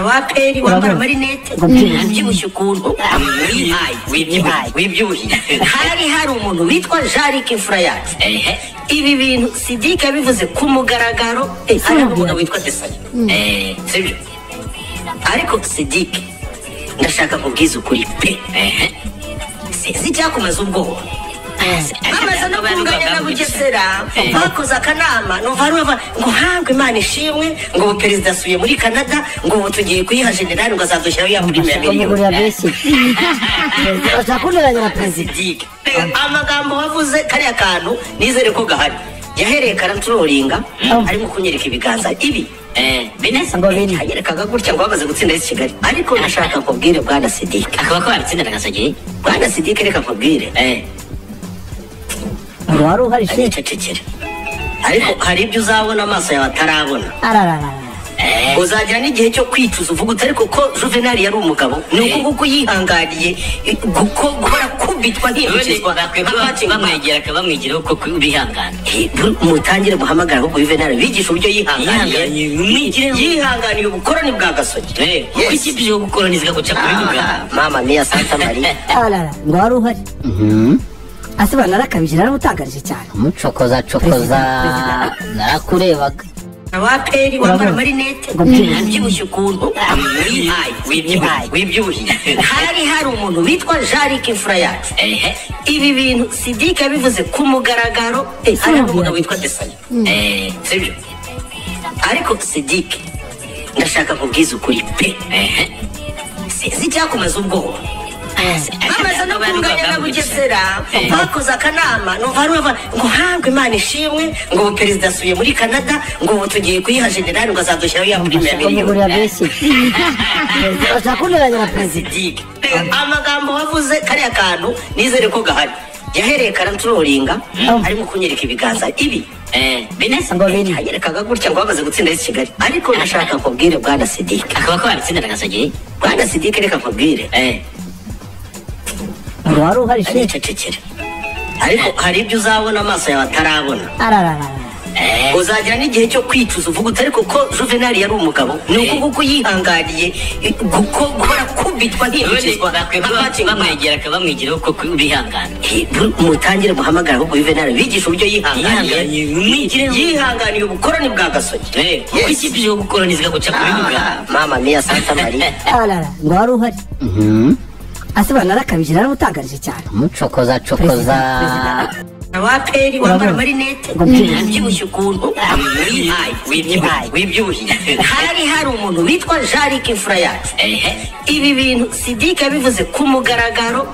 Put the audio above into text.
abaperi wambara marinete ubyibushye ukuntu wibyibushye hari umuntu witwa Jarike imfura yacu ibi bintu Sidike yabivuze ku mugaragaro hari umugabo witwa Desani sibyo ariko Sidike ndashaka kubwiza ukuri pe sinzi cyakumaze ubwoba bamaze no kunganya na Bugesera bakoze akanama ngo hangwe Imana ishimwe ngo perezida asuye muri Canada ngo tugiye kuyiha general ngo azadushyiraho ya premier miliyoni bazakuniranya na perezida amagambo wavuze kariya kantu nizere ko gahari yahereye karantrolinga arimo kunyereka ibiganza ibi binesa ngo yanyerekaga gutya ngo bamaze gutsinda Kigali ariko ndashaka kubwire bwana Sidike akaba ko yatsinda Gasagiri bwana Sidike reka kubwire wari uhari se cecekere ariko hari ibyo uzabona amaso yawe atarabona uzagira n'igihe cyo kwicuza uvuga uti ariko ko Juvenal yari umugabo ni uko yihanganiye gukora kubitwa ntibukizwa bamwegera akabamwigiraho ko bihangana mutangire muhamagara ahubwo Juvenal bigisha uburyo yihanganiye ubukoroni bwa Gasogi iki byo gukoroniza guca kuri Uganda mama mia Santa Maria ngo wari uhari asaba narakabije naramutangarije cyane umucokoza narakurebaga abaperi wambara marinete ubyibushye ukuntu wibyibushye hari umuntu witwa Jarike imfura yacu ibi bintu Sidike yabivuze ku mugaragaro hari umugabo witwa Desani sibyo ariko Sidike ndashaka kubwiza ukuri pe sinzi cyakumaze ubwoba bamaze no kunganya na Bugesera bakoze akanama ngo hangwe Imana ishimwe ngo perezida asuye muri Canada ngo tugiye kuyiha general ngo azadushyiraho ya premier miliyoni bazakuniranya na perezida amagambo wavuze kariya kantu nizere ko gahari yahereye karantrolinga arimo kunyereka ibiganza ibi binesa ngo yanyerekaga gutya ngo bamaze gutsinda Kigali ariko ndashaka kubwire bwana Sidike akaba ko yatsinda Gasagiri bwana Sidike reka kubwire wari uhari se cecekere ariko hari ibyo uzabona amaso yawe atarabona uzagira n'igihe cyo kwicuza uvuga uti ariko ko Juvenal yari umugabo ni uko yihanganiye gukora kubitwa ntibukizwa bamwegera akabamwigiraho ko bihangana mutangire muhamagara ahubwo Juvenal bigisha uburyo yihanganiye ubukoroni bwa Gasogi iki byo gukoroniza guca kuri Uganda mama mia Santa Maria ngo wari uhari asaba narakabije naramutangarije cyane umucokoza abaperi wambara marinete ubyibushye ukuntu wibyibushye hari umuntu witwa Jarike imfura yacu ibi bintu Sidike yabivuze ku mugaragaro